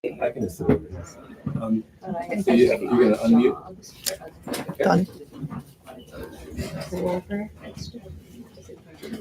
I can just sit over this. So you're going to unmute? Done.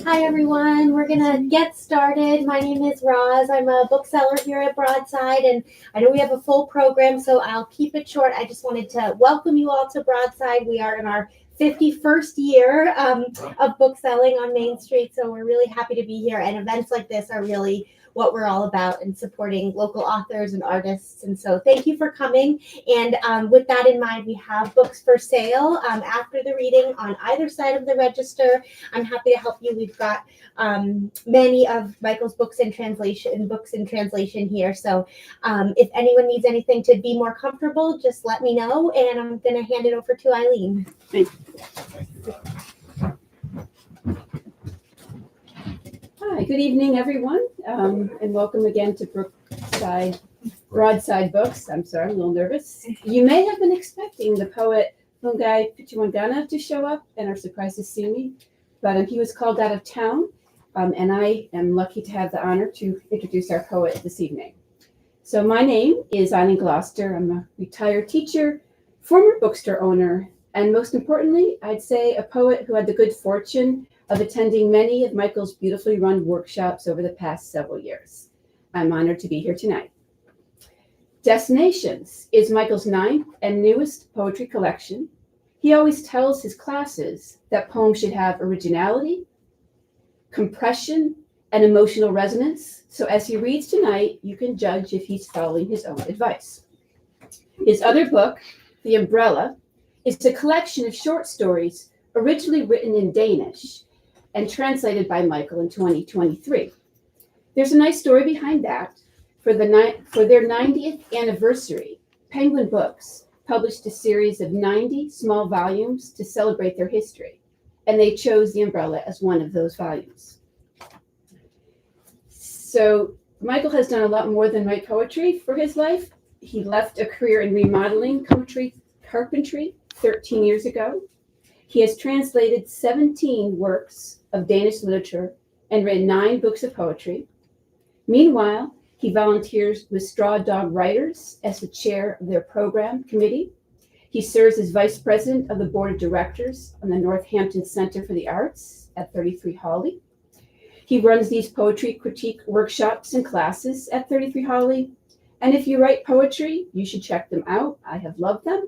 Hi everyone, we're gonna get started. My name is Roz. I'm a bookseller here at Broaddside, and I know we have a full program, so I'll keep it short. I just wanted to welcome you all to Broaddside. We are in our 51st year of bookselling on Main Street, so we're really happy to be here, and events like this are really what we're all about in supporting local authors and artists. And so thank you for coming. And with that in mind, we have books for sale after the reading on either side of the register. I'm happy to help you. We've got many of Michael's books in translation here. So if anyone needs anything to be more comfortable, just let me know. And I'm going to hand it over to Eileen. Thank you. Hi, good evening, everyone, and welcome again to Broaddside Books. I'm sorry, I'm a little nervous. You may have been expecting the poet Fungai Pichuangana to show up and are surprised to see me, but he was called out of town, and I am lucky to have the honor to introduce our poet this evening. So my name is Eileen Gloucester. I'm a retired teacher, former bookstore owner, and most importantly, I'd say a poet who had the good fortune of attending many of Michael's beautifully run workshops over the past several years. I'm honored to be here tonight. Destinations is Michael's 9th and newest poetry collection. He always tells his classes that poems should have originality, compression, and emotional resonance. So as he reads tonight, you can judge if he's following his own advice. His other book, The Umbrella, is a collection of short stories originally written in Danish and translated by Michael in 2023. There's a nice story behind that. For their 90th anniversary, Penguin Books published a series of 90 small volumes to celebrate their history, and they chose The Umbrella as one of those volumes. So Michael has done a lot more than write poetry for his life. He left a career in remodeling carpentry 13 years ago. He has translated 17 works of Danish literature and written 9 books of poetry. Meanwhile, he volunteers with Straw Dog Writers as the chair of their program committee. He serves as vice president of the board of directors on the Northampton Center for the Arts at 33 Hawley. He runs these poetry critique workshops and classes at 33 Hawley. And if you write poetry, you should check them out. I have loved them.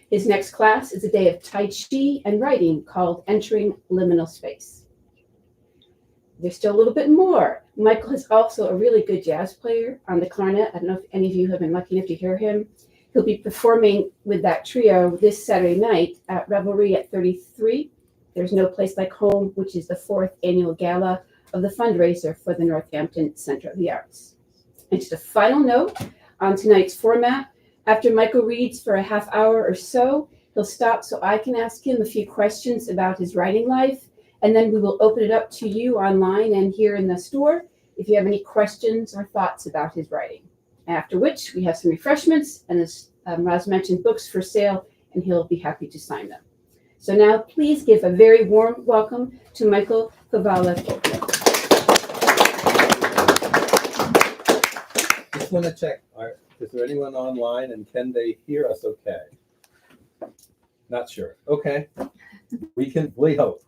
His next class is a day of Tai Chi and writing called Entering Liminal Space. There's still a little bit more. Michael is also a really good jazz player on the clarinet. I don't know if any of you have been lucky enough to hear him. He'll be performing with that trio this Saturday night at Revelry at 33. There's No Place Like Home, which is the 4th annual gala of the fundraiser for the Northampton Center of the Arts. And just a final note on tonight's format. After Michael reads for a half hour or so, he'll stop so I can ask him a few questions about his writing life, and then we will open it up to you online and here in the store if you have any questions or thoughts about his writing. After which, we have some refreshments, and as Roz mentioned, books for sale, and he'll be happy to sign them. So now please give a very warm welcome to Michael Kavala. Just want to check. Is there anyone online, and can they hear us okay? Not sure. Okay. We hope.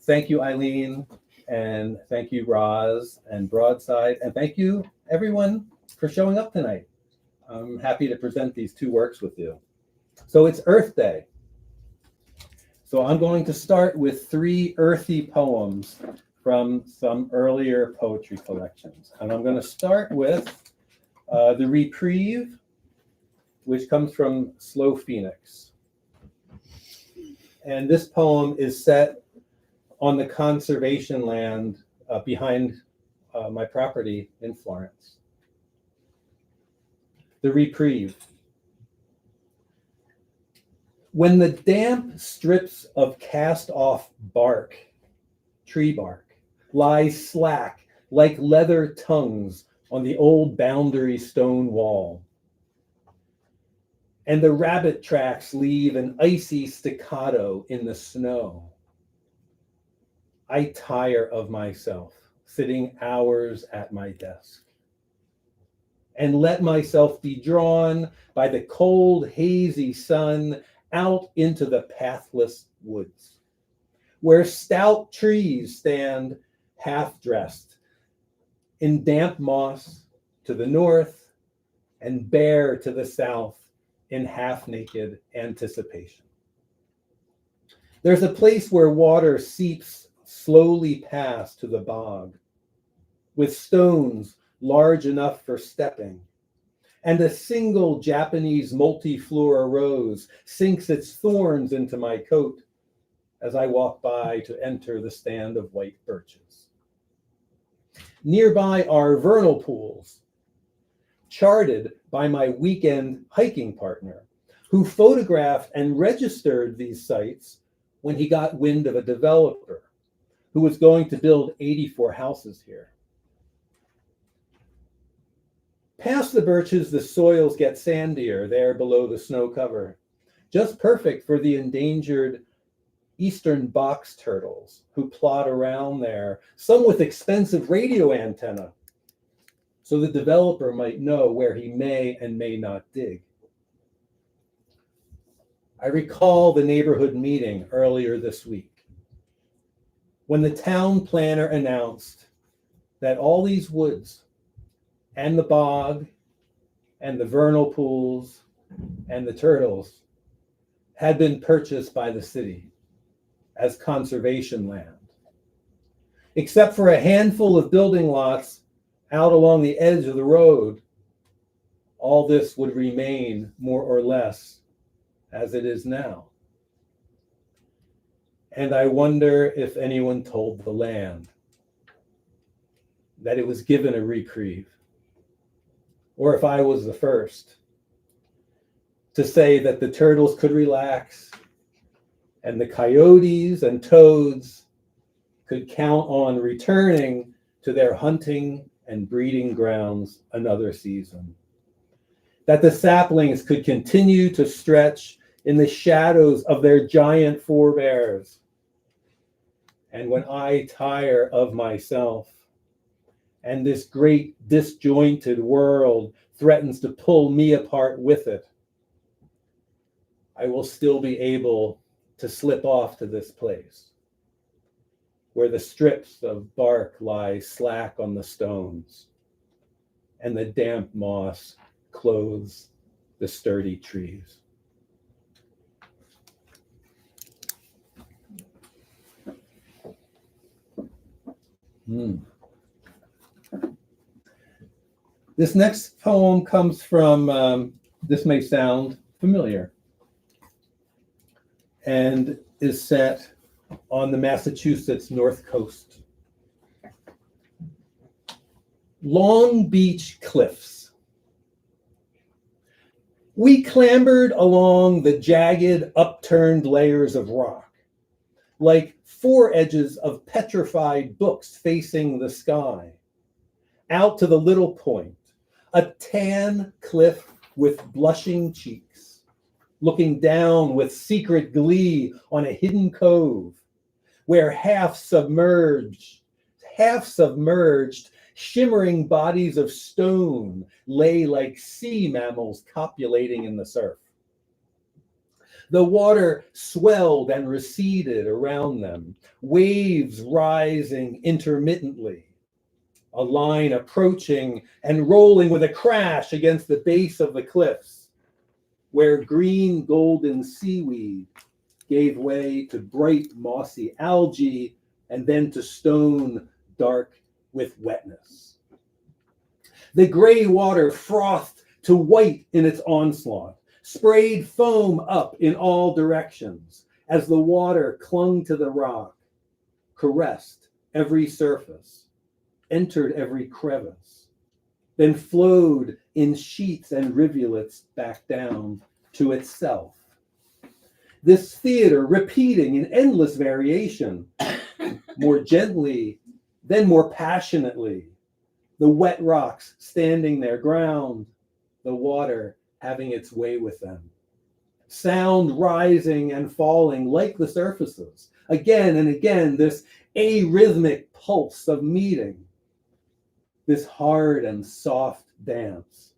Thank you, Eileen, and thank you, Roz and Broaddside, and thank you, everyone, for showing up tonight. I'm happy to present these 2 works with you. So it's Earth Day. So I'm going to start with 3 earthy poems from some earlier poetry collections. And I'm going to start with The Reprieve, which comes from Slow Phoenix. And this poem is set on the conservation land behind my property in Florence. The Reprieve. When the damp strips of cast-off bark, tree bark, lie slack like leather tongues on the old boundary stone wall, and the rabbit tracks leave an icy staccato in the snow, I tire of myself, sitting hours at my desk. and let myself be drawn by the cold, hazy sun out into the pathless woods, where stout trees stand half-dressed in damp moss to the north and bare to the south in half-naked anticipation. There's a place where water seeps slowly past to the bog, with stones large enough for stepping, and a single Japanese multiflora rose sinks its thorns into my coat as I walk by to enter the stand of white birches. Nearby are vernal pools, charted by my weekend hiking partner, who photographed and registered these sites when he got wind of a developer who was going to build 84 houses here. Past the birches, the soils get sandier there below the snow cover, just perfect for the endangered eastern box turtles who plot around there, some with expensive radio antenna, so the developer might know where he may and may not dig. I recall the neighborhood meeting earlier this week, when the town planner announced that all these woods and the bog and the vernal pools and the turtles had been purchased by the city as conservation land. Except for a handful of building lots out along the edge of the road, all this would remain more or less as it is now. And I wonder if anyone told the land that it was given a reprieve, or if I was the first to say that the turtles could relax and the coyotes and toads could count on returning to their hunting and breeding grounds another season. That the saplings could continue to stretch in the shadows of their giant forebears. And when I tire of myself, and this great disjointed world threatens to pull me apart with it, I will still be able to slip off to this place where the strips of bark lie slack on the stones and the damp moss clothes the sturdy trees. This next poem comes from, this may sound familiar, and is set on the Massachusetts North Coast. Long Beach Cliffs. We clambered along the jagged, upturned layers of rock, like four edges of petrified books facing the sky, out to the little point, a tan cliff with blushing cheeks, looking down with secret glee on a hidden cove, where half submerged, shimmering bodies of stone lay like sea mammals copulating in the surf. The water swelled and receded around them, waves rising intermittently, a line approaching and rolling with a crash against the base of the cliffs, where green golden seaweed gave way to bright mossy algae and then to stone dark with wetness. The gray water frothed to white in its onslaught, sprayed foam up in all directions as the water clung to the rock, caressed every surface, entered every crevice, then flowed in sheets and rivulets back down to itself. This theater repeating in endless variation, more gently, then more passionately, the wet rocks standing their ground, the water having its way with them. Sound rising and falling like the surfaces. Again and again, this arrhythmic pulse of meeting. This hard and soft dance,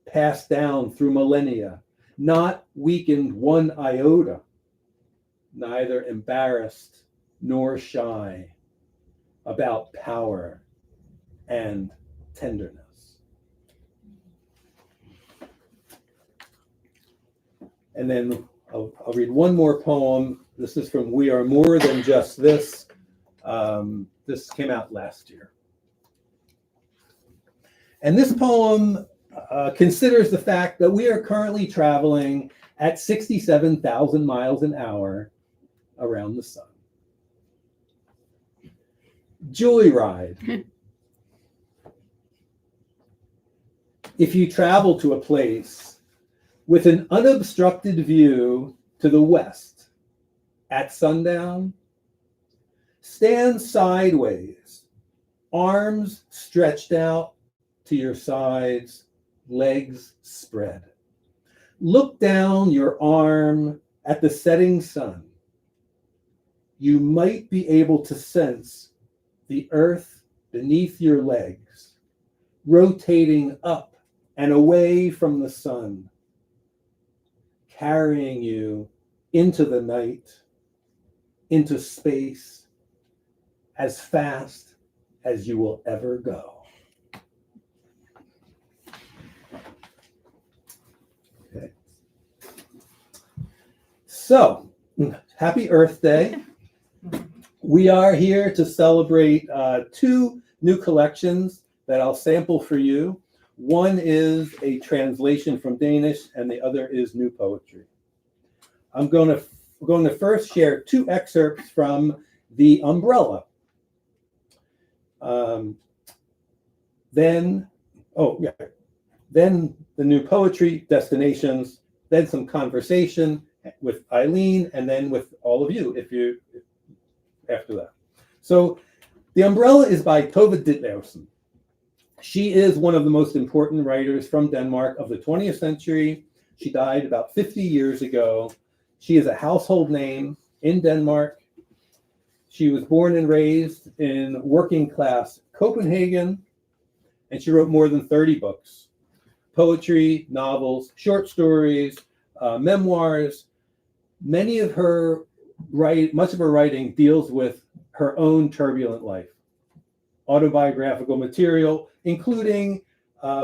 passed down through millennia, not weakened one iota, neither embarrassed nor shy about power and tenderness. And then I'll read one more poem. This is from We Are More Than Just This. This came out last year. And this poem considers the fact that we are currently traveling at 67,000 miles an hour around the sun. Joyride. If you travel to a place with an unobstructed view to the west at sundown, stand sideways, arms stretched out to your sides, legs spread. Look down your arm at the setting sun. You might be able to sense the earth beneath your legs, rotating up and away from the sun, carrying you into the night, into space, as fast as you will ever go. Okay. So, happy Earth Day. We are here to celebrate two new collections that I'll sample for you. One is a translation from Danish, and the other is new poetry. I'm going to first share two excerpts from The Umbrella. Then the new poetry, destinations, then some conversation with Eileen, and then with all of you, after that. So The Umbrella is by Tove Ditlevsen. She is one of the most important writers from Denmark of the 20th century. She died about 50 years ago. She is a household name in Denmark. She was born and raised in working class Copenhagen, and she wrote more than 30 books: poetry, novels, short stories, memoirs. Much of her writing deals with her own turbulent life. Autobiographical material, including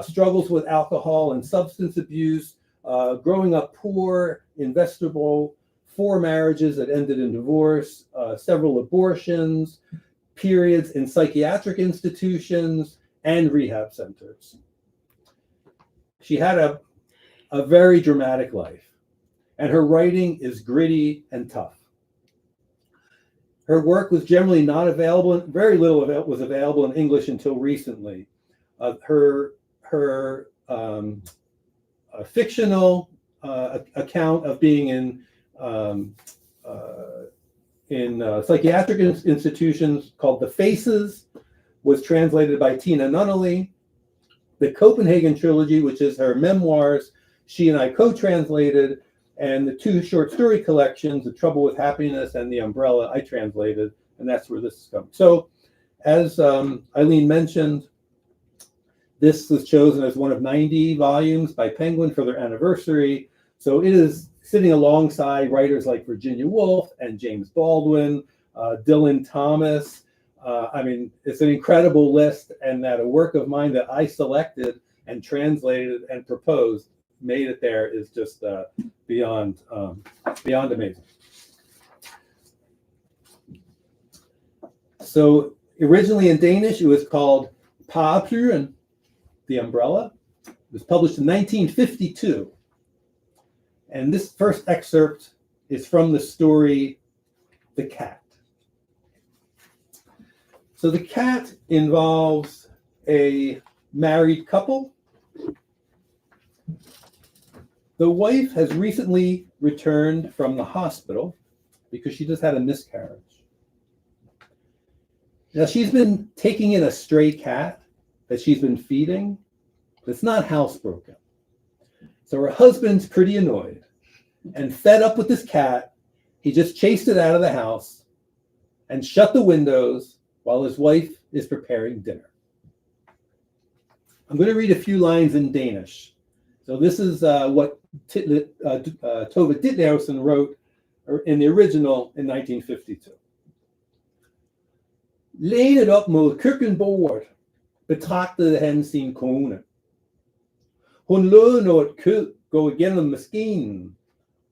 struggles with alcohol and substance abuse, growing up poor, investable, 4 marriages that ended in divorce, several abortions, periods in psychiatric institutions and rehab centers. She had a very dramatic life, and her writing is gritty and tough. Her work was generally not available, very little of it was available in English until recently. Her fictional account of being in psychiatric institutions called The Faces was translated by Tina Nunnally. The Copenhagen trilogy, which is her memoirs, she and I co-translated, and the 2 short story collections, The Trouble with Happiness and The Umbrella, I translated, and that's where this is coming. So, as Eileen mentioned, this was chosen as one of 90 volumes by Penguin for their anniversary. So it is sitting alongside writers like Virginia Woolf and James Baldwin, Dylan Thomas. It's an incredible list, and that a work of mine that I selected and translated and proposed made it there is just beyond amazing. So originally in Danish, it was called Paraplyen, The Umbrella. It was published in 1952. And this first excerpt is from the story, The Cat. So The Cat involves a married couple. The wife has recently returned from the hospital because she just had a miscarriage. Now, she's been taking in a stray cat that she's been feeding. It's not housebroken. So her husband's pretty annoyed and fed up with this cat. He just chased it out of the house and shut the windows while his wife is preparing dinner. I'm going to read a few lines in Danish. So this is what Tove Ditlevsen wrote in the original in 1952. Lænet op mod køkkenbordet betragtede han sin kone. Hun lod noget kød gå igennem maskinen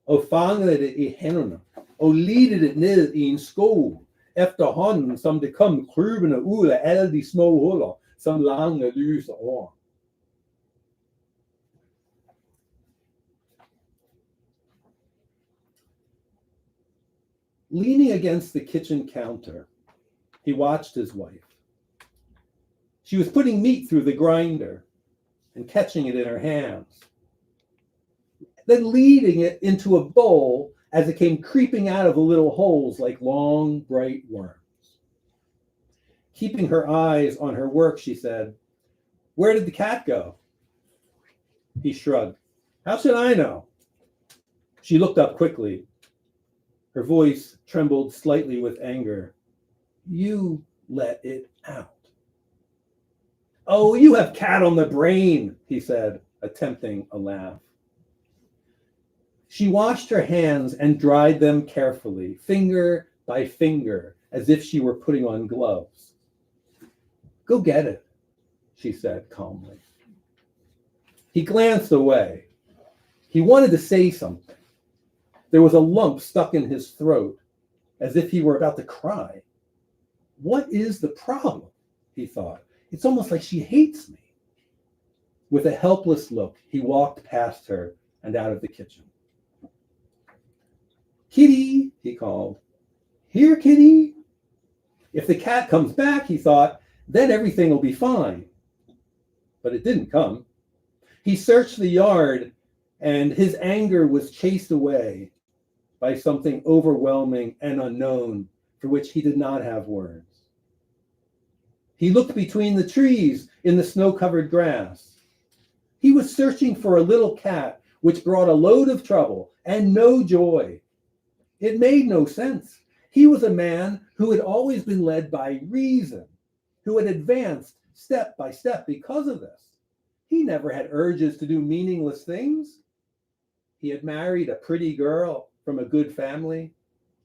og fangede det i hænderne og lidte det ned i en skål efterhånden, som det kom krybende ud af alle de små huller, som lange lyse år. Leaning against the kitchen counter, he watched his wife. She was putting meat through the grinder and catching it in her hands, then leading it into a bowl as it came creeping out of the little holes like long, bright worms. Keeping her eyes on her work, she said, "Where did the cat go?" He shrugged. "How should I know?" She looked up quickly. Her voice trembled slightly with anger. "You let it out." "Oh, you have cat on the brain," he said, attempting a laugh. She washed her hands and dried them carefully, finger by finger, as if she were putting on gloves. "Go get it," she said calmly. He glanced away. He wanted to say something. There was a lump stuck in his throat, as if he were about to cry. What is the problem? He thought. It's almost like she hates me. With a helpless look, he walked past her and out of the kitchen. "Kitty," he called. "Here, Kitty." If the cat comes back, he thought, then everything will be fine. But it didn't come. He searched the yard, and his anger was chased away by something overwhelming and unknown for which he did not have words. He looked between the trees in the snow-covered grass. He was searching for a little cat which brought a load of trouble and no joy. It made no sense. He was a man who had always been led by reason, who had advanced step by step because of this. He never had urges to do meaningless things. He had married a pretty girl from a good family.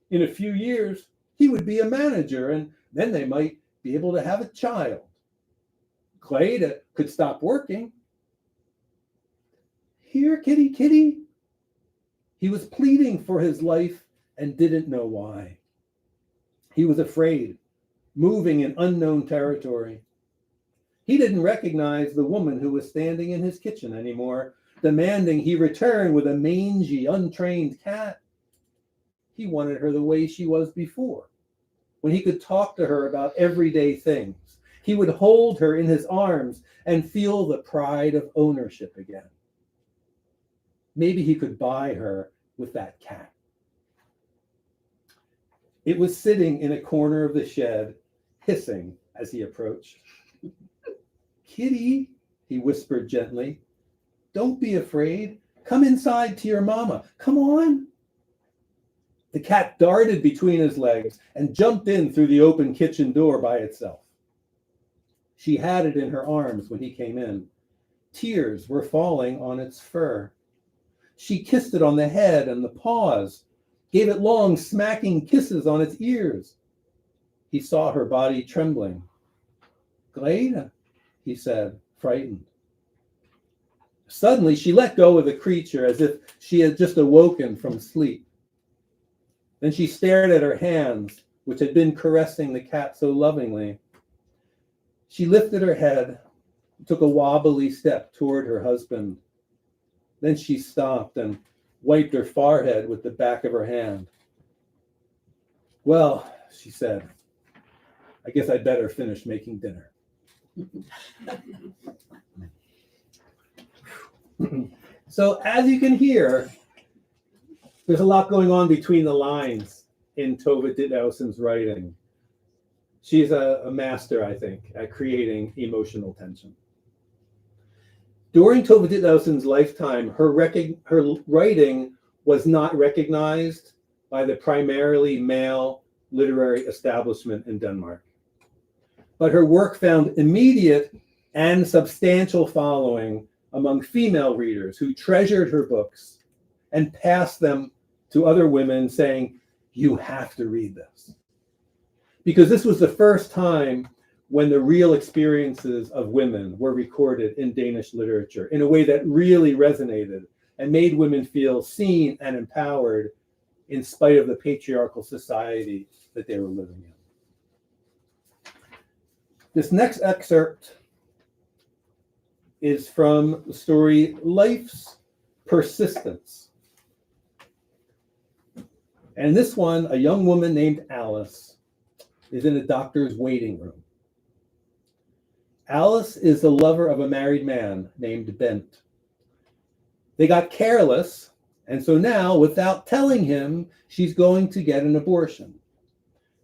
In a few years, he would be a manager, and then they might be able to have a child. Cleda could stop working. "Here, Kitty, Kitty." He was pleading for his life and didn't know why. He was afraid, moving in unknown territory. He didn't recognize the woman who was standing in his kitchen anymore, demanding he return with a mangy, untrained cat. He wanted her the way she was before, when he could talk to her about everyday things. He would hold her in his arms and feel the pride of ownership again. Maybe he could buy her with that cat. It was sitting in a corner of the shed, hissing as he approached. "Kitty," he whispered gently, "don't be afraid. Come inside to your mama. Come on." The cat darted between his legs and jumped in through the open kitchen door by itself. She had it in her arms when he came in. Tears were falling on its fur. She kissed it on the head and the paws, gave it long, smacking kisses on its ears. He saw her body trembling. "Cleda," he said, frightened. Suddenly, she let go of the creature as if she had just awoken from sleep. Then she stared at her hands, which had been caressing the cat so lovingly. She lifted her head, took a wobbly step toward her husband. Then she stopped and wiped her forehead with the back of her hand. "Well," she said, "I guess I'd better finish making dinner." So as you can hear, there's a lot going on between the lines in Tove Ditlevsen's writing. She's a master, I think, at creating emotional tension. During Tove Ditlevsen's lifetime, her writing was not recognized by the primarily male literary establishment in Denmark. But her work found immediate and substantial following among female readers who treasured her books and passed them to other women saying, "You have to read this." Because this was the first time when the real experiences of women were recorded in Danish literature in a way that really resonated and made women feel seen and empowered in spite of the patriarchal society that they were living in. This next excerpt is from the story Life's Persistence. And this one, a young woman named Alice is in a doctor's waiting room. Alice is the lover of a married man named Bent. They got careless, and so now, without telling him, she's going to get an abortion.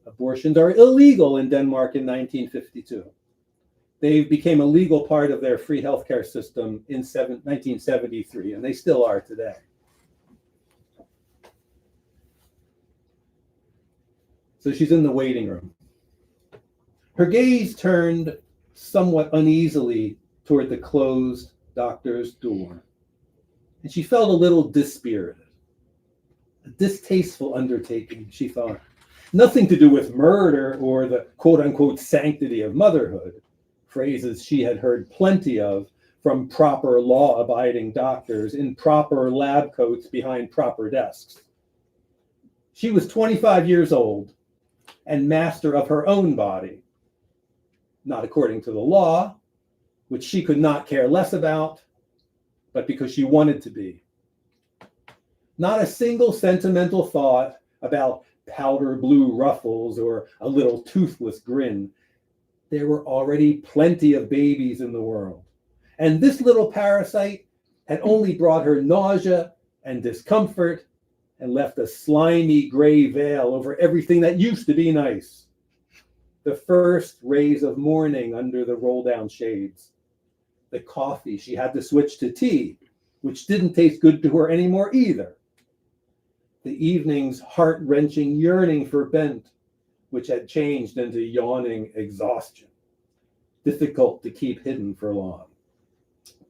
Abortions are illegal in Denmark in 1952. They became a legal part of their free healthcare system in 1973, and they still are today. So she's in the waiting room. Her gaze turned somewhat uneasily toward the closed doctor's door, and she felt a little dispirited. A distasteful undertaking, she thought. Nothing to do with murder or the quote-unquote sanctity of motherhood, phrases she had heard plenty of from proper law-abiding doctors in proper lab coats behind proper desks. She was 25 years old and master of her own body, not according to the law, which she could not care less about, but because she wanted to be. Not a single sentimental thought about powder blue ruffles or a little toothless grin. There were already plenty of babies in the world, and this little parasite had only brought her nausea and discomfort and left a slimy gray veil over everything that used to be nice. The first rays of morning under the roll-down shades. The coffee she had to switch to tea, which didn't taste good to her anymore either. The evening's heart-wrenching yearning for Bent, which had changed into yawning exhaustion, difficult to keep hidden for long.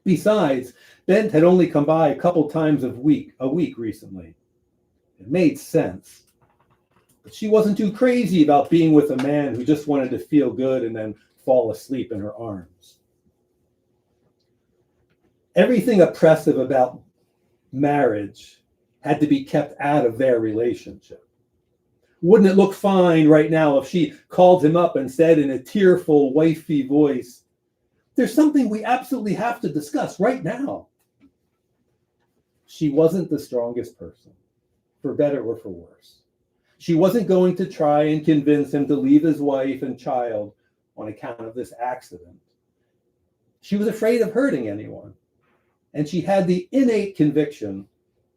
Besides, Bent had only come by a couple times a week recently. It made sense. But she wasn't too crazy about being with a man who just wanted to feel good and then fall asleep in her arms. Everything oppressive about marriage had to be kept out of their relationship. Wouldn't it look fine right now if she called him up and said in a tearful, wifey voice, "There's something we absolutely have to discuss right now"? She wasn't the strongest person, for better or for worse. She wasn't going to try and convince him to leave his wife and child on account of this accident. She was afraid of hurting anyone, and she had the innate conviction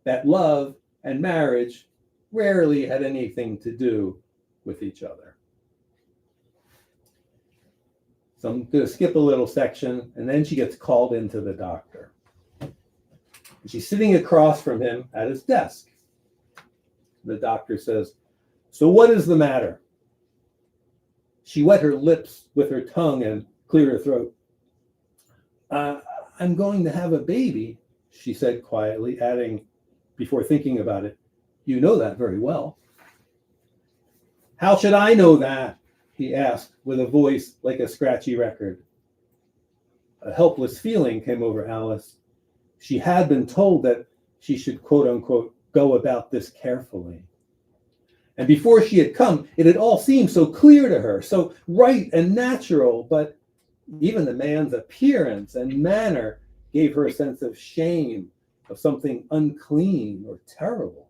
that love and marriage rarely had anything to do with each other. So I'm going to skip a little section, and then she gets called into the doctor. She's sitting across from him at his desk. The doctor says, "So what is the matter?" She wet her lips with her tongue and cleared her throat. I'm going to have a baby," she said quietly, adding, before thinking about it, "You know that very well." "How should I know that?" he asked with a voice like a scratchy record. A helpless feeling came over Alice. She had been told that she should, quote unquote, go about this carefully. And before she had come, it had all seemed so clear to her, so right and natural, but even the man's appearance and manner gave her a sense of shame, of something unclean or terrible.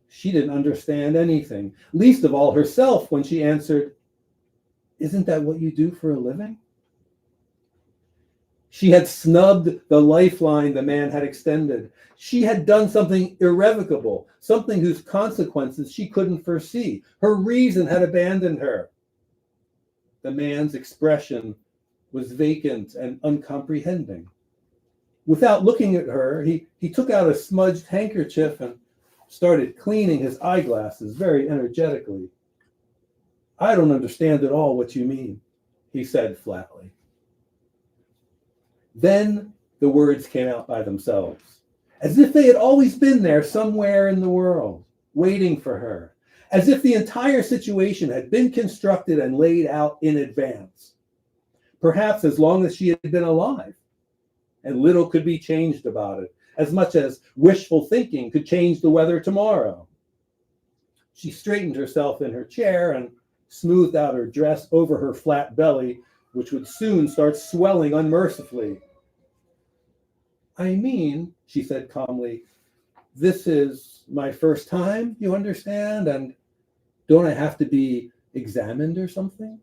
She didn't understand anything, least of all herself, when she answered, "Isn't that what you do for a living?" She had snubbed the lifeline the man had extended. She had done something irrevocable, something whose consequences she couldn't foresee. Her reason had abandoned her. The man's expression was vacant and uncomprehending. Without looking at her, he took out a smudged handkerchief and started cleaning his eyeglasses very energetically. "I don't understand at all what you mean," he said flatly. Then the words came out by themselves, as if they had always been there somewhere in the world, waiting for her, as if the entire situation had been constructed and laid out in advance, perhaps as long as she had been alive, and little could be changed about it, as much as wishful thinking could change the weather tomorrow. She straightened herself in her chair and smoothed out her dress over her flat belly, which would soon start swelling unmercifully. I mean, she said calmly, this is my first time, you understand, and don't I have to be examined or something?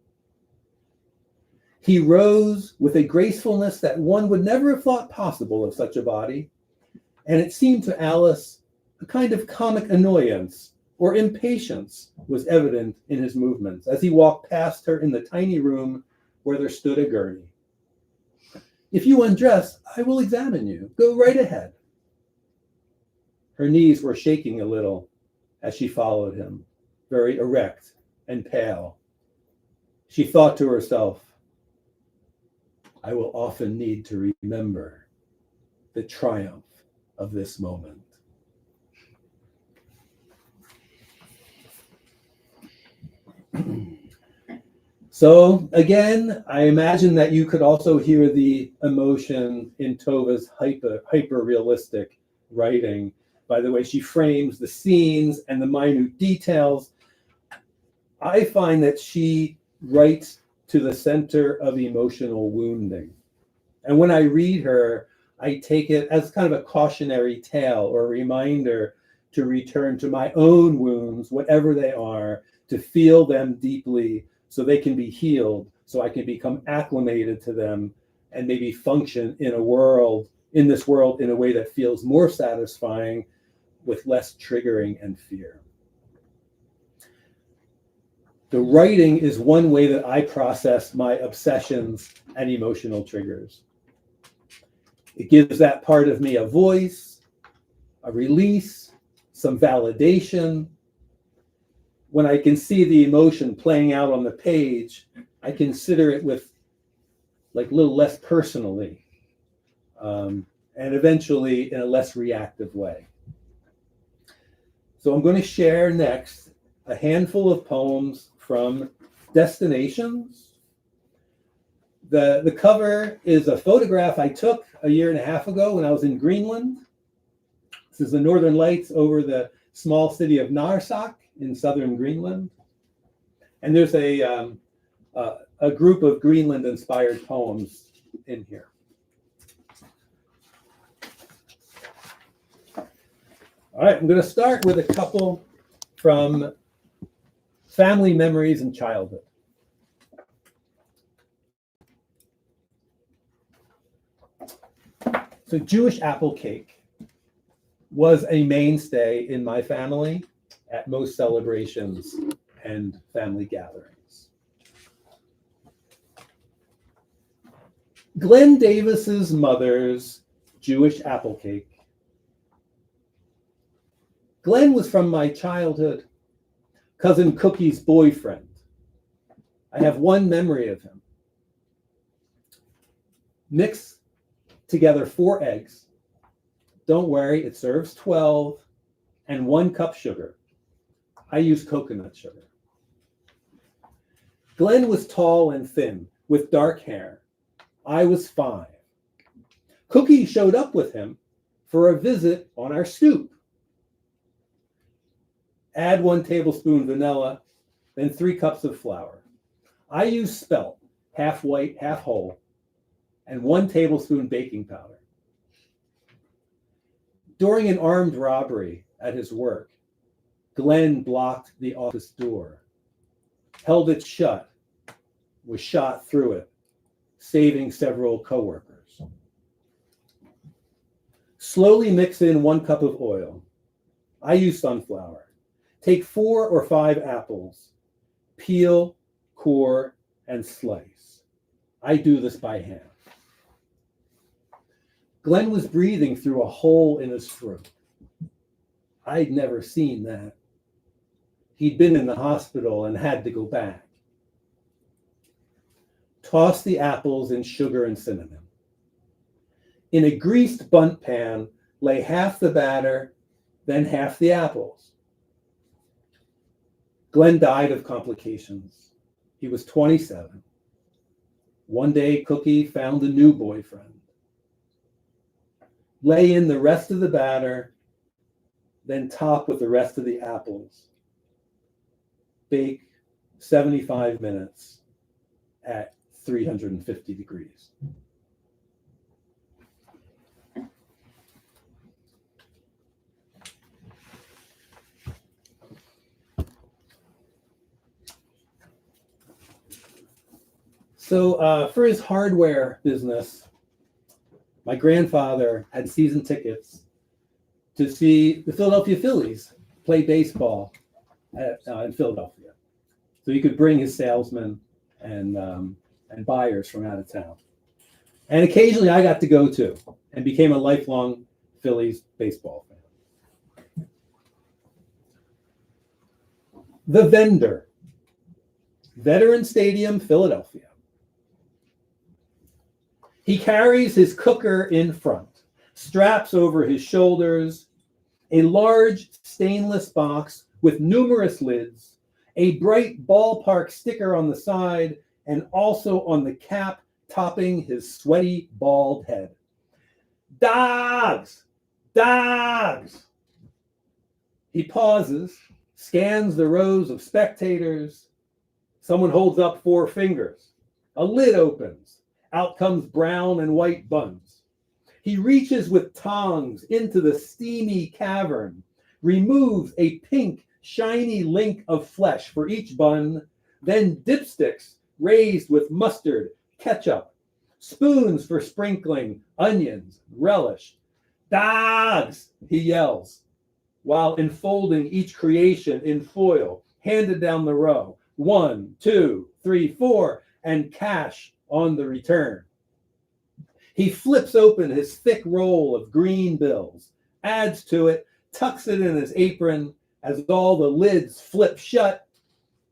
He rose with a gracefulness that one would never have thought possible of such a body, and it seemed to Alice a kind of comic annoyance or impatience was evident in his movements as he walked past her in the tiny room where there stood a gurney. If you undress, I will examine you. Go right ahead. Her knees were shaking a little as she followed him, very erect and pale. She thought to herself, I will often need to remember the triumph of this moment. So again, I imagine that you could also hear the emotion in Tova's hyper-realistic writing by the way she frames the scenes and the minute details. I find that she writes to the center of emotional wounding. And when I read her, I take it as kind of a cautionary tale or a reminder to return to my own wounds, whatever they are, to feel them deeply so they can be healed, so I can become acclimated to them and maybe function in this world in a way that feels more satisfying with less triggering and fear. The writing is one way that I process my obsessions and emotional triggers. It gives that part of me a voice, a release, some validation. When I can see the emotion playing out on the page, I consider it with like a little less personally, and eventually in a less reactive way. So I'm going to share next a handful of poems from Destinations. The cover is a photograph I took a year and a half ago when I was in Greenland. This is the Northern Lights over the small city of Narsaq in southern Greenland. And there's a group of Greenland-inspired poems in here. All right, I'm going to start with a couple from Family Memories and Childhood. So Jewish apple cake was a mainstay in my family at most celebrations and family gatherings. Glenn Davis's mother's Jewish apple cake. Glenn was from my childhood, Cousin Cookie's boyfriend. I have one memory of him. Mix together 4 eggs. Don't worry, it serves 12, and 1 cup sugar. I use coconut sugar. Glenn was tall and thin, with dark hair. I was 5. Cookie showed up with him for a visit on our stoop. Add 1 tablespoon vanilla, then 3 cups of flour. I use spelt, half white, half whole, and 1 tablespoon baking powder. During an armed robbery at his work, Glenn blocked the office door, held it shut, was shot through it, saving several coworkers. Slowly mix in 1 cup of oil. I use sunflower. Take 4 or 5 apples, peel, core, and slice. I do this by hand. Glenn was breathing through a hole in his throat. I'd never seen that. He'd been in the hospital and had to go back. Toss the apples in sugar and cinnamon. In a greased bunt pan, lay half the batter, then half the apples. Glenn died of complications. He was 27. One day, Cookie found a new boyfriend. Lay in the rest of the batter, then top with the rest of the apples. Bake 75 minutes at 350 degrees. So for his hardware business, my grandfather had season tickets to see the Philadelphia Phillies play baseball in Philadelphia. So he could bring his salesmen and buyers from out of town. And occasionally I got to go too and became a lifelong Phillies baseball fan. The Vendor, Veteran Stadium, Philadelphia. He carries his cooker in front, straps over his shoulders, a large stainless box with numerous lids, a bright ballpark sticker on the side, and also on the cap topping his sweaty, bald head. Dogs! Dogs! He pauses, scans the rows of spectators. Someone holds up 4 fingers. A lid opens. Out comes brown and white buns. He reaches with tongs into the steamy cavern, removes a pink, shiny link of flesh for each bun, then dipsticks raised with mustard, ketchup, spoons for sprinkling, onions, relish. Dogs, he yells, while enfolding each creation in foil, handed down the row. 1, 2, 3, 4, and cash on the return. He flips open his thick roll of green bills, adds to it, tucks it in his apron. As all the lids flip shut,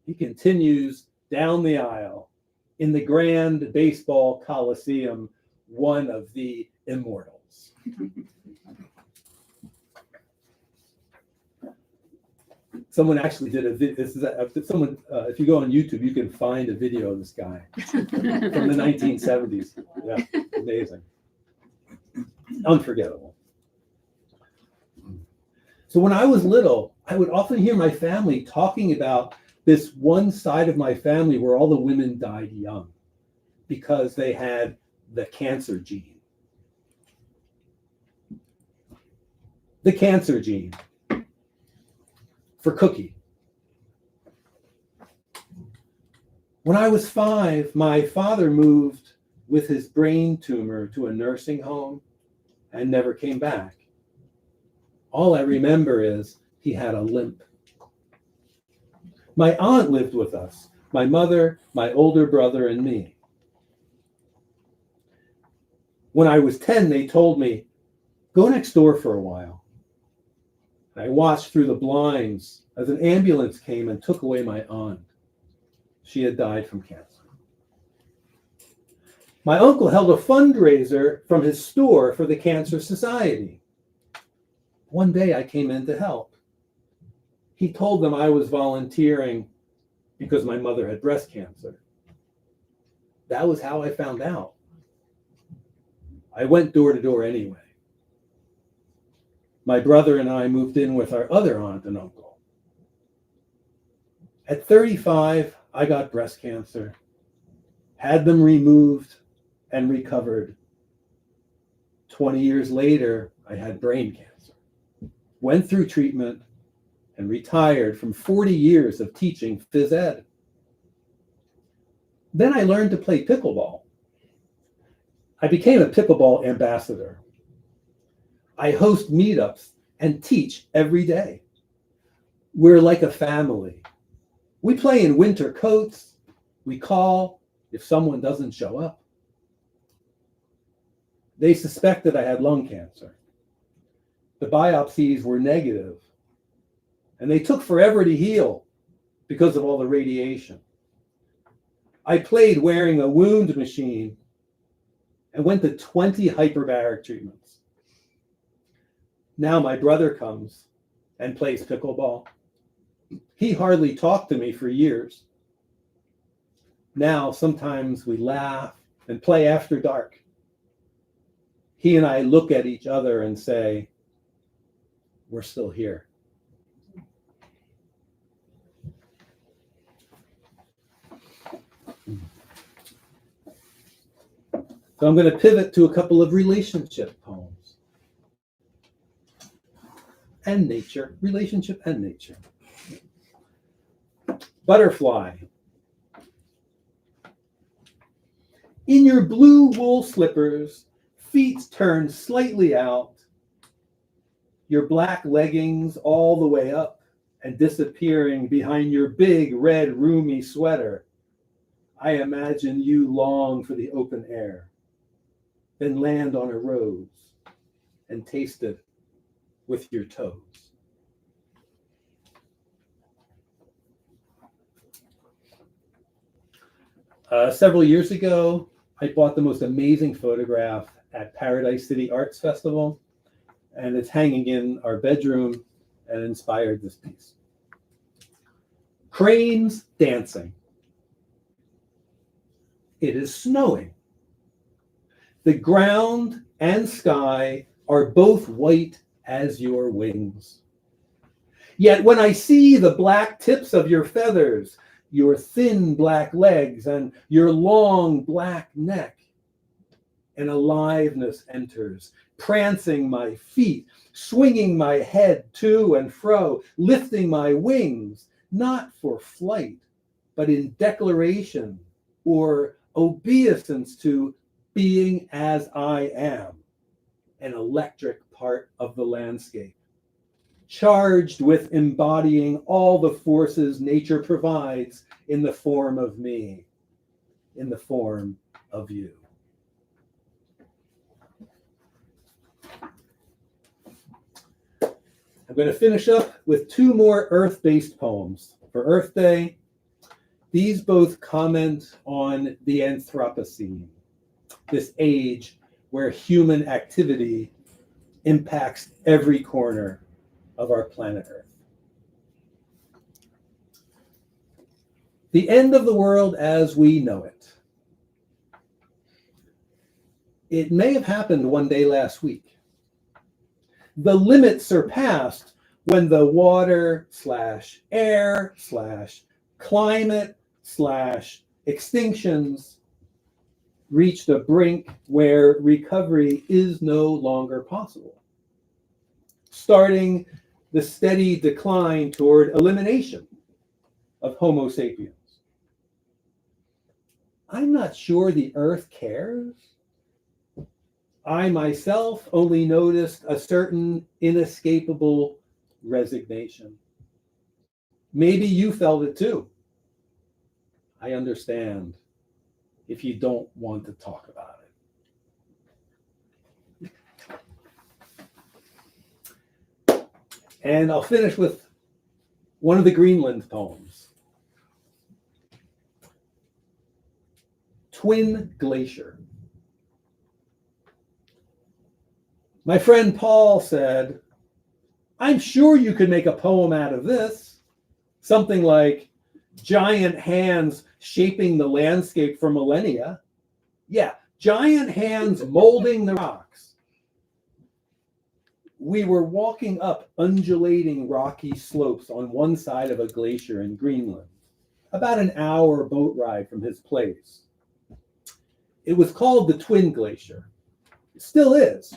he continues down the aisle in the Grand Baseball Coliseum, one of the immortals. Someone actually did a video. If you go on YouTube, you can find a video of this guy from the 1970s. Yeah, amazing. Unforgettable. So when I was little, I would often hear my family talking about this one side of my family where all the women died young because they had the cancer gene. The cancer gene. For Cookie. When I was 5, my father moved with his brain tumor to a nursing home and never came back. All I remember is he had a limp. My aunt lived with us, my mother, my older brother, and me. When I was 10, they told me, go next door for a while. I watched through the blinds as an ambulance came and took away my aunt. She had died from cancer. My uncle held a fundraiser from his store for the Cancer Society. One day I came in to help. He told them I was volunteering because my mother had breast cancer. That was how I found out. I went door to door anyway. My brother and I moved in with our other aunt and uncle. At 35, I got breast cancer, had them removed and recovered. 20 years later, I had brain cancer, went through treatment, and retired from 40 years of teaching phys ed. Then I learned to play pickleball. I became a pickleball ambassador. I host meetups and teach every day. We're like a family. We play in winter coats. We call if someone doesn't show up. They suspected I had lung cancer. The biopsies were negative, and they took forever to heal because of all the radiation. I played wearing a wound machine and went to 20 hyperbaric treatments. Now my brother comes and plays pickleball. He hardly talked to me for years. Now sometimes we laugh and play after dark. He and I look at each other and say, we're still here. So I'm going to pivot to a couple of relationship poems. And nature, relationship and nature. Butterfly. In your blue wool slippers, feet turned slightly out, your black leggings all the way up and disappearing behind your big red roomy sweater, I imagine you long for the open air, then land on a rose and taste it with your toes. Several years ago, I bought the most amazing photograph at Paradise City Arts Festival, and it's hanging in our bedroom and inspired this piece. Cranes dancing. It is snowing. The ground and sky are both white as your wings. Yet when I see the black tips of your feathers, your thin black legs, and your long black neck, an aliveness enters, prancing my feet, swinging my head to and fro, lifting my wings, not for flight, but in declaration or obeisance to being as I am, an electric part of the landscape, charged with embodying all the forces nature provides in the form of me, in the form of you. I'm going to finish up with two more Earth-based poems for Earth Day. These both comment on the Anthropocene, this age where human activity impacts every corner of our planet Earth. The end of the world as we know it. It may have happened one day last week. The limit surpassed when the water/air/climate/extinctions reached a brink where recovery is no longer possible, starting the steady decline toward elimination of Homo sapiens. I'm not sure the Earth cares. I myself only noticed a certain inescapable resignation. Maybe you felt it too. I understand if you don't want to talk about it. And I'll finish with one of the Greenland poems. Twin Glacier. My friend Paul said, I'm sure you could make a poem out of this. Something like giant hands shaping the landscape for millennia. Yeah, giant hands molding the rocks. We were walking up undulating rocky slopes on one side of a glacier in Greenland, about an hour boat ride from his place. It was called the Twin Glacier. It still is.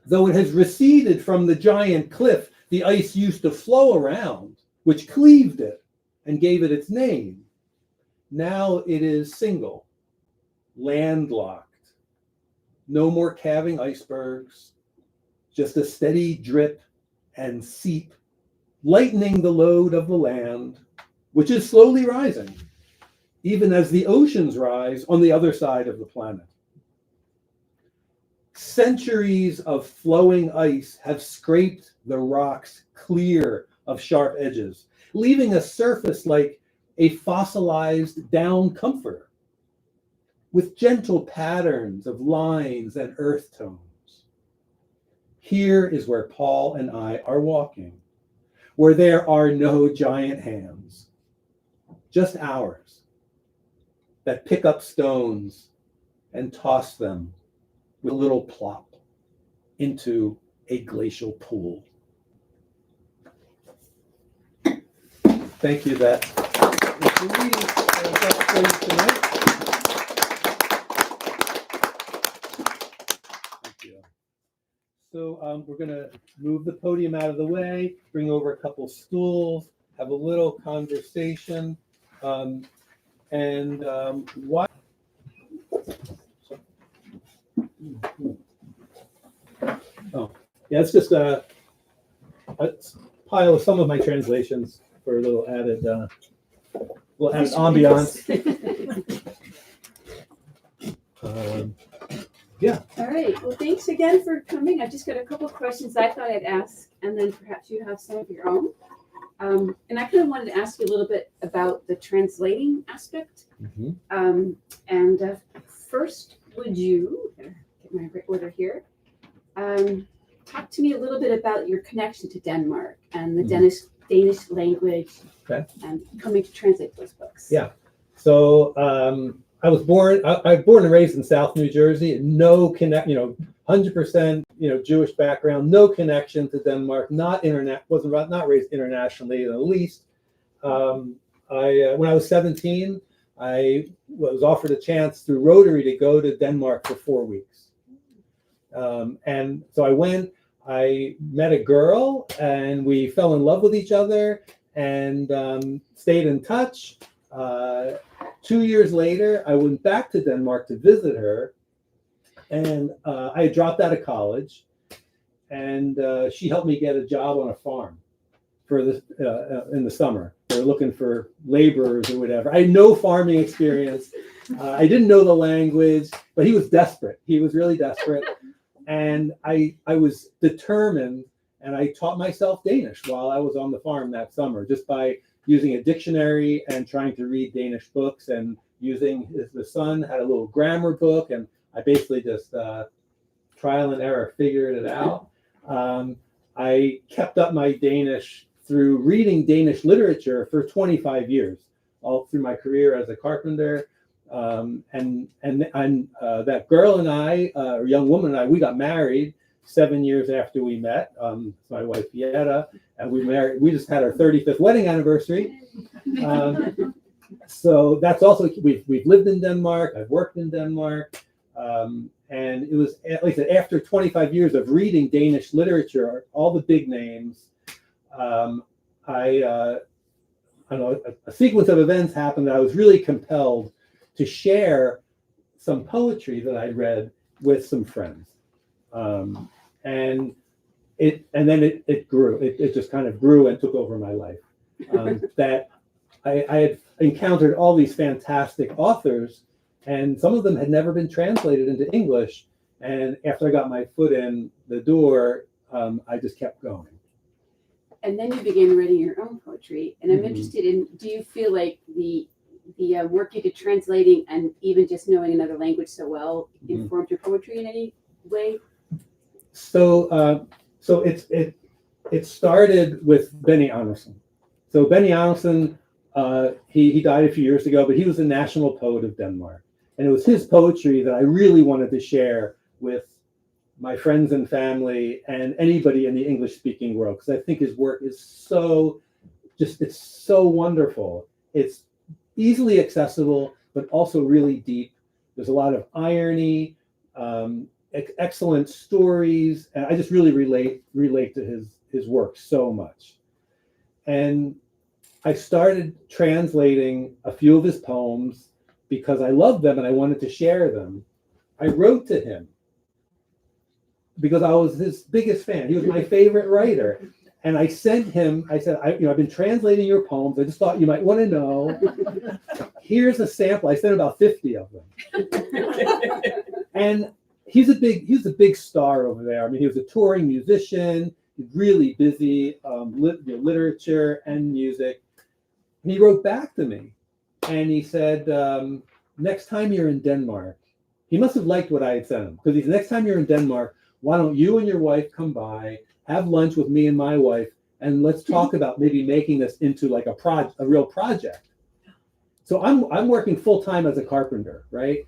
Though it has receded from the giant cliff the ice used to flow around, which cleaved it and gave it its name. Now it is single, landlocked. No more calving icebergs, just a steady drip and seep, lightening the load of the land, which is slowly rising, even as the oceans rise on the other side of the planet. Centuries of flowing ice have scraped the rocks clear of sharp edges, leaving a surface like a fossilized down comforter. with gentle patterns of lines and earth tones. Here is where Paul and I are walking, where there are no giant hands, just ours, that pick up stones and toss them with a little plop into a glacial pool. Thank you. That is the reading for you tonight. Thank you. So we're going to move the podium out of the way, bring over a couple stools, have a little conversation, and why? Oh, yeah, it's just a pile of some of my translations for a little added ambiance. Yeah. All right. Well, thanks again for coming. I've just got a couple of questions I thought I'd ask, and then perhaps you have some of your own. And I kind of wanted to ask you a little bit about the translating aspect. Mm-hmm. First, would you get my order here? Talk to me a little bit about your connection to Denmark and the Danish language, and coming to translate those books. Yeah. So I was born and raised in South New Jersey. No 100%, Jewish background. No connection to Denmark. Not raised internationally at least. When I was 17, I was offered a chance through Rotary to go to Denmark for 4 weeks. And so I went. I met a girl, and we fell in love with each other, and stayed in touch. 2 years later, I went back to Denmark to visit her, and I had dropped out of college, and she helped me get a job on a farm for this in the summer. They were looking for laborers or whatever. I had no farming experience. I didn't know the language, but he was desperate. He was really desperate. And I was determined, and I taught myself Danish while I was on the farm that summer, just by using a dictionary and trying to read Danish books, and using the son had a little grammar book, and I basically just trial and error figured it out. I kept up my Danish through reading Danish literature for 25 years, all through my career as a carpenter. And that girl and I, or young woman and I, we got married 7 years after we met. My wife Yetta, and we just had our 35th wedding anniversary. So that's also, we've lived in Denmark. I've worked in Denmark, and it was, like I said, after 25 years of reading Danish literature, all the big names. I don't know, a sequence of events happened that I was really compelled to share some poetry that I read with some friends, and then it grew. It just kind of grew and took over my life. That I had encountered all these fantastic authors, and some of them had never been translated into English. And after I got my foot in the door, I just kept going. And then you began writing your own poetry. And I'm interested in, do you feel like the work you did translating and even just knowing another language so well informed your poetry in any way? So it started with Benny Andersen. So Benny Andersen, he died a few years ago, but he was the national poet of Denmark. And it was his poetry that I really wanted to share with my friends and family and anybody in the English-speaking world, because I think his work is it's so wonderful. It's easily accessible, but also really deep. There's a lot of irony, excellent stories, and I just really relate to his work so much. And I started translating a few of his poems because I loved them and I wanted to share them. I wrote to him because I was his biggest fan. He was my favorite writer. And I sent him, I said, I've been translating your poems. I just thought you might want to know. Here's a sample. I sent about 50 of them. And he's a big star over there. I mean, he was a touring musician, really busy, literature and music. And he wrote back to me, and he said, next time you're in Denmark, he must have liked what I had sent him, because he's, next time you're in Denmark, why don't you and your wife come by, have lunch with me and my wife, and let's talk about maybe making this into like a real project. So I'm working full time as a carpenter, right?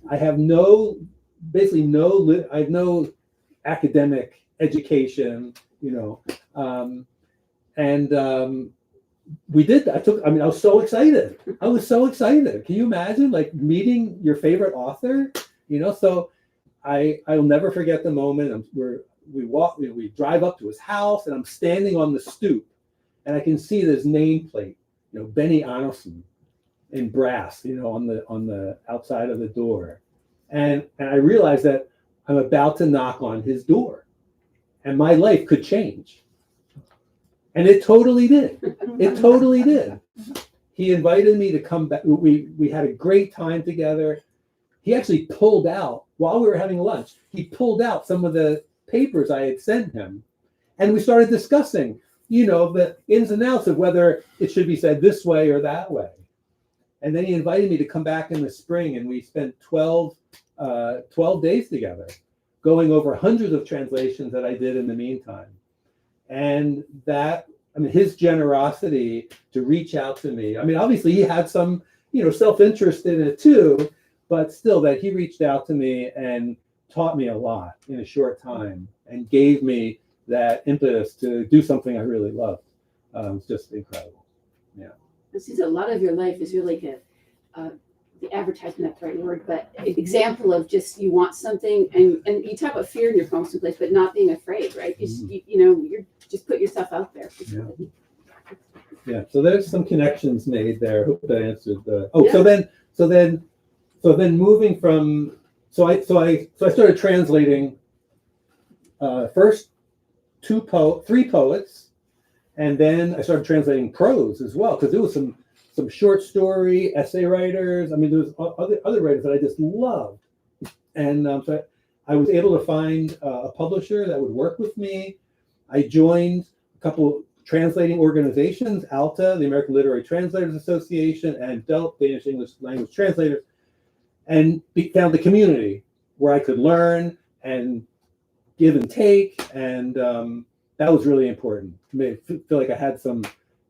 I have basically no academic education, we did that. I was so excited. Can you imagine like meeting your favorite author? So I'll never forget the moment. We drive up to his house, and I'm standing on the stoop, and I can see this nameplate, Benny Anderson in brass, on the outside of the door, and I realized that I'm about to knock on his door, and my life could change, and it totally did. It totally did. He invited me to come back. We had a great time together. He actually pulled out, while we were having lunch, he pulled out some of the papers I had sent him, and we started discussing, the ins and outs of whether it should be said this way or that way. And then he invited me to come back in the spring, and we spent 12 days together, going over hundreds of translations that I did in the meantime. And his generosity to reach out to me. Obviously he had some, self-interest in it too, but still that he reached out to me and taught me a lot in a short time and gave me that impetus to do something I really loved. It's just incredible. Yeah. It seems a lot of your life is really the advertisement, not the right word, but an example of just you want something, and you talk about fear in your poems someplace, but not being afraid, right? You're just put yourself out there. Yeah. Yeah. So there's some connections made there. I hope that answered the. So then moving from I started translating first three poets, and then I started translating prose as well, because there was some short story essay writers. There was other writers that I just loved, and so I was able to find a publisher that would work with me. I joined a couple translating organizations, ALTA, the American Literary Translators Association, and DELT, Danish English Language Translators, and found the community where I could learn and give and take, and that was really important to me. I feel like I had some,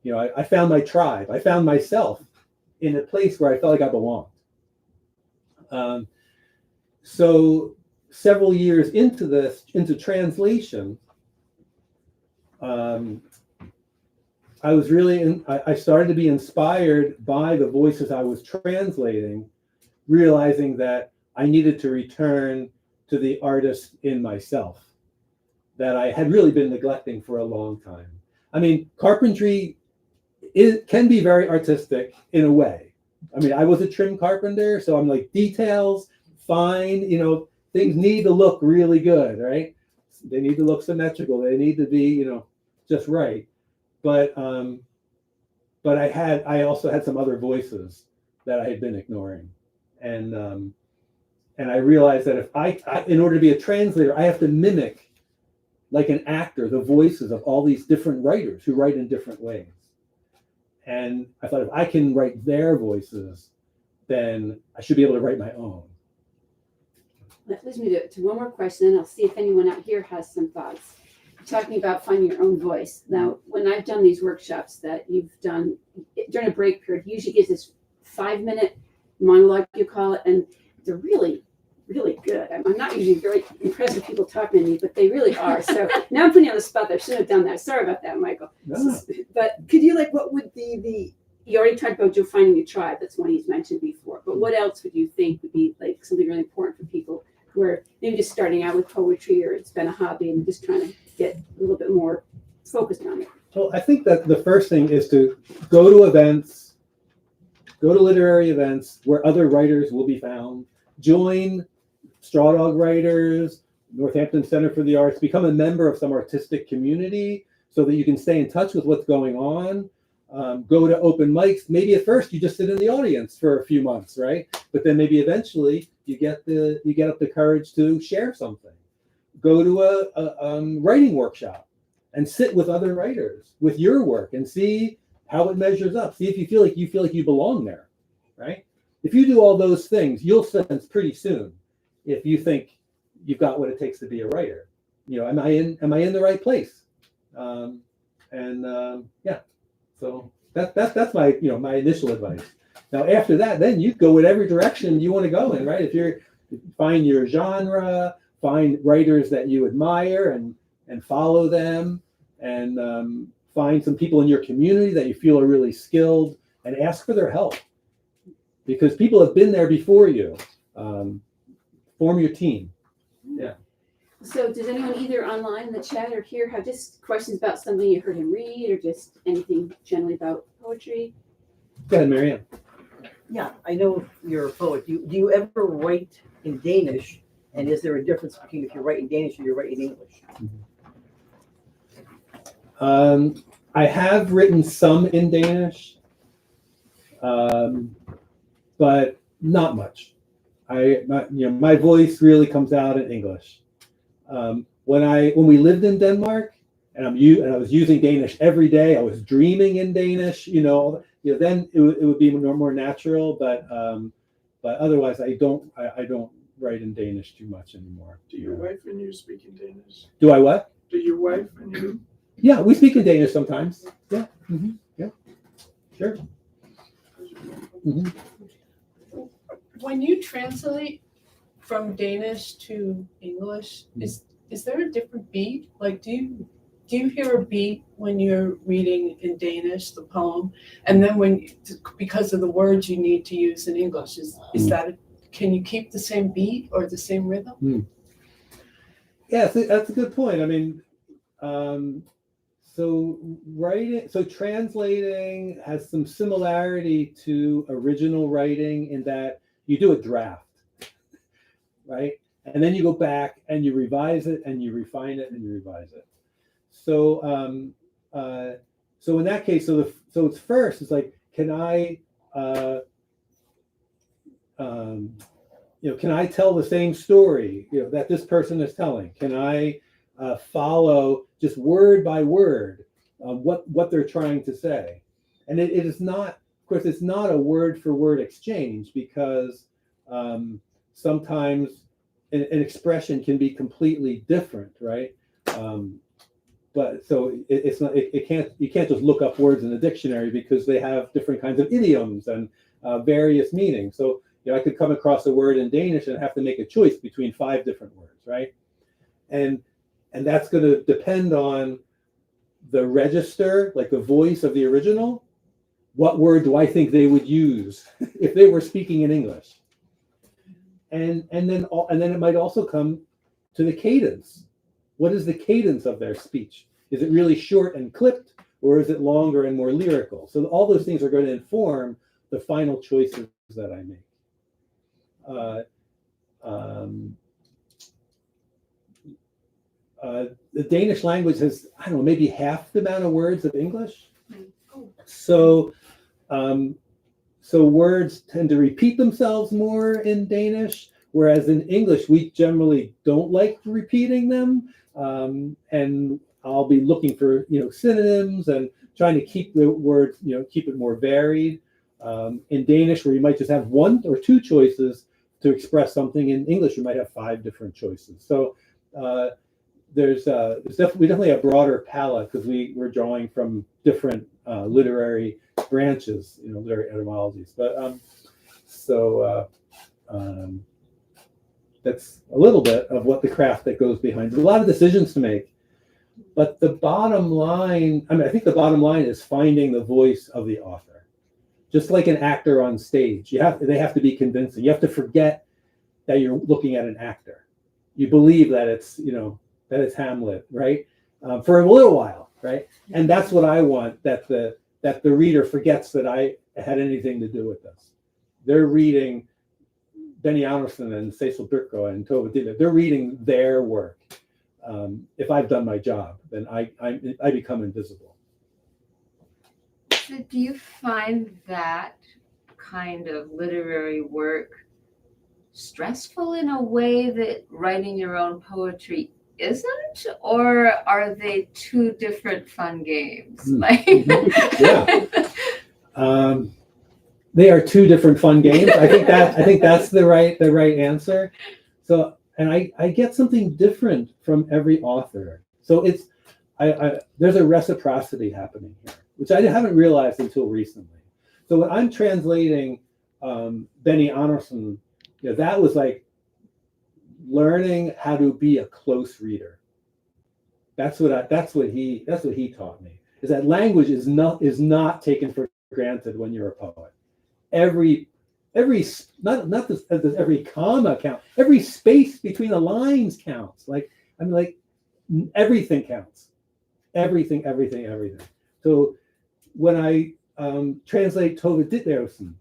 I found my tribe. I found myself in a place where I felt like I belonged. So several years into translation, I started to be inspired by the voices I was translating, realizing that I needed to return to the artist in myself that I had really been neglecting for a long time. Carpentry can be very artistic in a way. I was a trim carpenter, so I'm like details, fine, things need to look really good, right? They need to look symmetrical. They need to be, just right. But I also had some other voices that I had been ignoring, and I realized that if I in order to be a translator, I have to mimic, like an actor, the voices of all these different writers who write in different ways. And I thought, if I can write their voices, then I should be able to write my own. That leads me to one more question, and I'll see if anyone out here has some thoughts. You're talking about finding your own voice. Now, when I've done these workshops that you've done during a break period, he usually gives this 5-minute monologue, you call it, and they're really, really good. I'm not usually very impressed with people talking to me, but they really are. So now I'm putting you on the spot. I should have done that. Sorry about that, Michael. No. But could you, what would be you already talked about Joe finding a tribe. That's one he's mentioned before. But what else would you think would be something really important for people who are maybe just starting out with poetry, or it's been a hobby and just trying to get a little bit more focused on it? Well, I think that the first thing is to go to events, go to literary events where other writers will be found. Join Straw Dog Writers, Northampton Center for the Arts, become a member of some artistic community so that you can stay in touch with what's going on. Go to open mics. Maybe at first you just sit in the audience for a few months, right? But then maybe eventually you get up the courage to share something. Go to a writing workshop and sit with other writers with your work and see how it measures up. See if you feel like you belong there, right? if you do all those things, you'll sense pretty soon if you think you've got what it takes to be a writer. Am I in the right place? Yeah, so that's my my initial advice. Now after that, then you go in every direction you want to go in, right? If you're find your genre, find writers that you admire and follow them, and find some people in your community that you feel are really skilled, and ask for their help, because people have been there before you. Form your team. Yeah. So does anyone either online in the chat or here have just questions about something you heard him read, or just anything generally about poetry? Go ahead, Marianne. Yeah, I know you're a poet. Do you ever write in Danish? And is there a difference between if you write in Danish or you write in English? I have written some in Danish, but not much. My voice really comes out in English. When we lived in Denmark, and I was using Danish every day, I was dreaming in Danish. Then it would be more natural. But otherwise, I don't write in Danish too much anymore. Do your wife and you speak in Danish? Do I what? Do your wife and you? Yeah, we speak in Danish sometimes. Yeah. Mm-hmm. Yeah. Sure. Mm-hmm. When you translate from Danish to English, is there a different beat? Like, do you hear a beat when you're reading in Danish the poem, and then because of the words you need to use in English, is that can you keep the same beat or the same rhythm? Yeah, that's a good point. I mean, so translating has some similarity to original writing in that you do a draft, right? And then you go back and you revise it and you refine it and you revise it. So in that case, so it's first, it's like, can I can I tell the same story that this person is telling? Can I follow just word by word what they're trying to say? And it is not, of course, it's not a word for word exchange, because sometimes an expression can be completely different, right? But so it's not, you can't just look up words in the dictionary, because they have different kinds of idioms and various meanings. So I could come across a word in Danish and have to make a choice between 5 different words, right? And that's going to depend on the register, like the voice of the original. What word do I think they would use if they were speaking in English? And then it might also come to the cadence. What is the cadence of their speech? Is it really short and clipped, or is it longer and more lyrical? So all those things are going to inform the final choices that I make. The Danish language has, I don't know, maybe half the amount of words of English. So words tend to repeat themselves more in Danish, whereas in English, we generally don't like repeating them. And I'll be looking for, synonyms and trying to keep the words, keep it more varied. In Danish, where you might just have 1 or 2 choices to express something, in English, you might have 5 different choices. So we definitely have a broader palette, because we're drawing from different literary branches, literary etymologies. But that's a little bit of what the craft that goes behind. There's a lot of decisions to make, but the bottom line, I think the bottom line is finding the voice of the author. Just like an actor on stage, they have to be convincing. You have to forget that you're looking at an actor. You believe that it's Hamlet, right? For a little while, right? And that's what I want, that the reader forgets that I had anything to do with this. They're reading Benny Anderson and Cecil Birko and Tove Ditlevsen. They're reading their work. If I've done my job, then I become invisible. So do you find that kind of literary work stressful in a way that writing your own poetry isn't? Or are they 2 different fun games? Yeah. They are two different fun games. I think that's the right answer. So, and I get something different from every author. So it's there's a reciprocity happening here, which I haven't realized until recently. So when I'm translating Benny Andersson, that was like learning how to be a close reader. That's what he taught me. Is that language is not taken for granted when you're a poet. Every not this, every comma counts. Every space between the lines counts. Everything counts. Everything. So when I translate Tove Ditlevsen,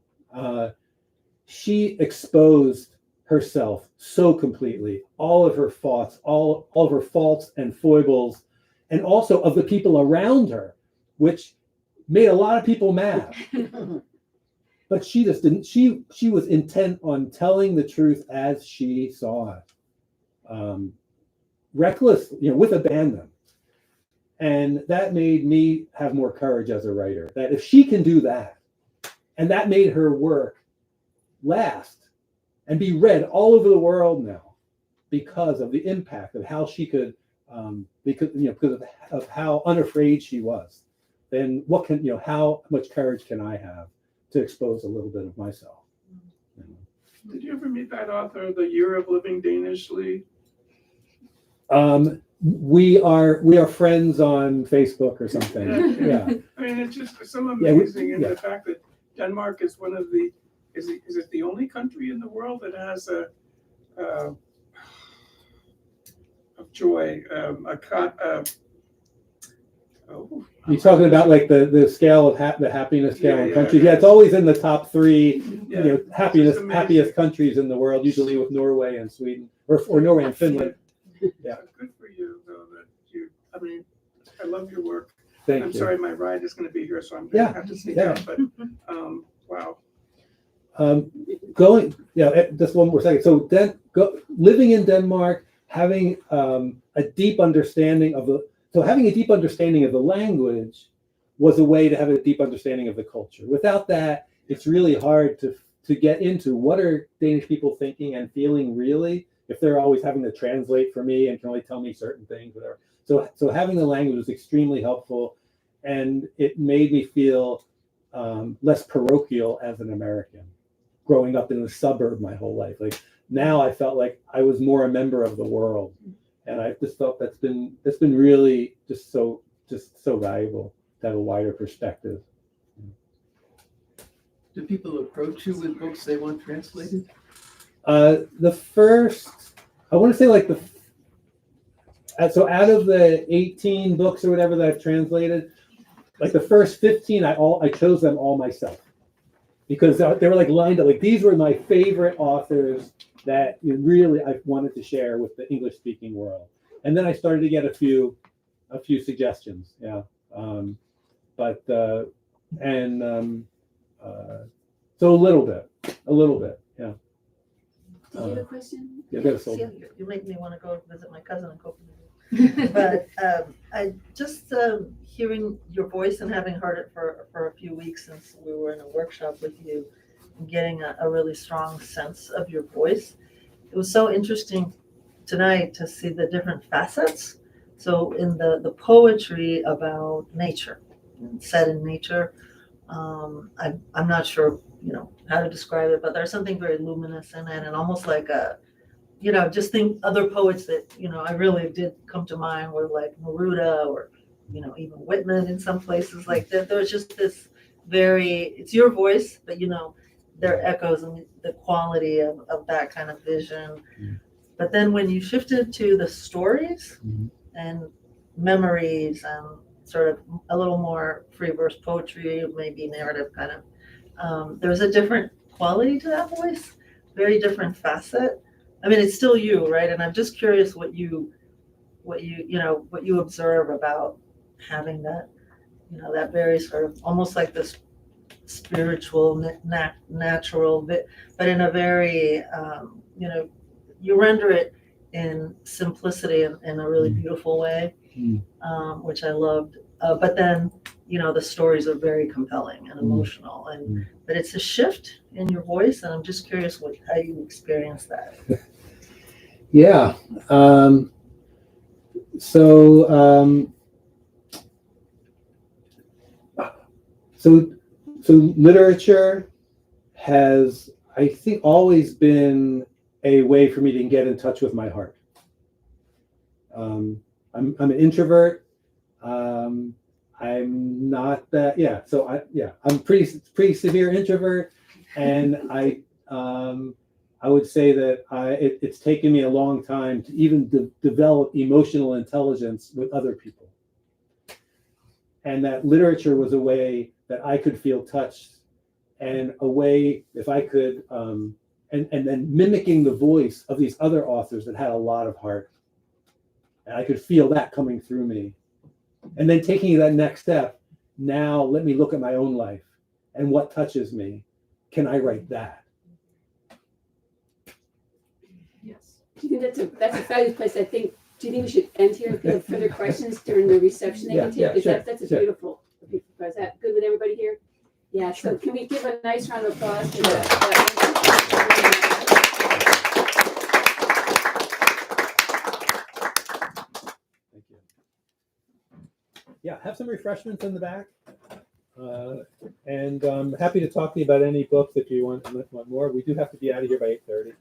she exposed herself so completely, all of her thoughts, all of her faults and foibles, and also of the people around her, which made a lot of people mad. But she just didn't. She was intent on telling the truth as she saw it, reckless, with abandon. And that made me have more courage as a writer. That if she can do that, and that made her work last and be read all over the world now, because of the impact of how she could, because of how unafraid she was. Then how much courage can I have to expose a little bit of myself? Did you ever meet that author, The Year of Living Danishly? We are friends on Facebook or something. Yeah. I mean, it's just so amazing, and the fact that Denmark is one of the is it the only country in the world that has of joy You're talking about like the scale of the happiness scale in countries. Yeah. It's always in the top three, Yeah, happiest countries in the world, usually with Norway and Sweden, or Norway and Finland. Yeah. Good for you, though, that you. I mean, I love your work. Thank I'm you. sorry, my ride is going to be here, so I'm going to have to sneak out. But wow. Just one more second. So living in Denmark, having a deep understanding of the language was a way to have a deep understanding of the culture. Without that, it's really hard to get into what are Danish people thinking and feeling really, if they're always having to translate for me and can only tell me certain things, whatever. So having the language was extremely helpful, and it made me feel less parochial as an American, growing up in the suburb my whole life. Like now I felt like I was more a member of the world. And I just felt that's been really just so valuable to have a wider perspective. Do people approach you with books they want translated? The first, I want to say so out of the 18 books or whatever that I've translated, like the first 15, I chose them all myself, because they were like lined up. Like these were my favorite authors that I wanted to share with the English-speaking world. And then I started to get a few suggestions. Yeah. So a little bit. Yeah. Did you have a question? Yeah, that's all. You make me want to go visit my cousin in Copenhagen. But I just hearing your voice and having heard it for a few weeks since we were in a workshop with you, getting a really strong sense of your voice. It was so interesting tonight to see the different facets. So in the poetry about nature, set in nature, I'm not sure, how to describe it, but there's something very luminous in it, and almost like just think other poets that, I really did come to mind were like Neruda or, even Whitman in some places like that. There's just this it's your voice, but there are echoes and the quality of that kind of vision. Mm. But then when you shifted to the stories Mhm. and memories and sort of a little more free verse poetry, maybe narrative kind of, there's a different quality to that voice, very different facet. I mean, it's still you, right? And I'm just curious what you observe about having that, that very sort of almost like this spiritual, natural, but in a very, you render it in simplicity in a really beautiful way, which I loved. But then, the stories are very compelling and emotional, but it's a shift in your voice, and I'm just curious how you experience that. Yeah. So literature has, I think, always been a way for me to get in touch with my heart. I'm an introvert. I'm not that. Yeah. So I'm pretty severe introvert, and I would say that it's taken me a long time to even develop emotional intelligence with other people, and that literature was a way that I could feel touched, and a way if I could, and then mimicking the voice of these other authors that had a lot of heart, and I could feel that coming through me, and then taking that next step. Now let me look at my own life and what touches me. Can I write that? Yes. Do you think that's a fabulous place? Do you think we should end here? If you have further questions during the reception they can take? Yeah, sure, That's a sure. beautiful place. Is that good with everybody here? Yeah, so can we give a nice round of applause to that? Thank you. Yeah, have some refreshments in the back. And I'm happy to talk to you about any books if you want more. We do have to be out of here by 8:30.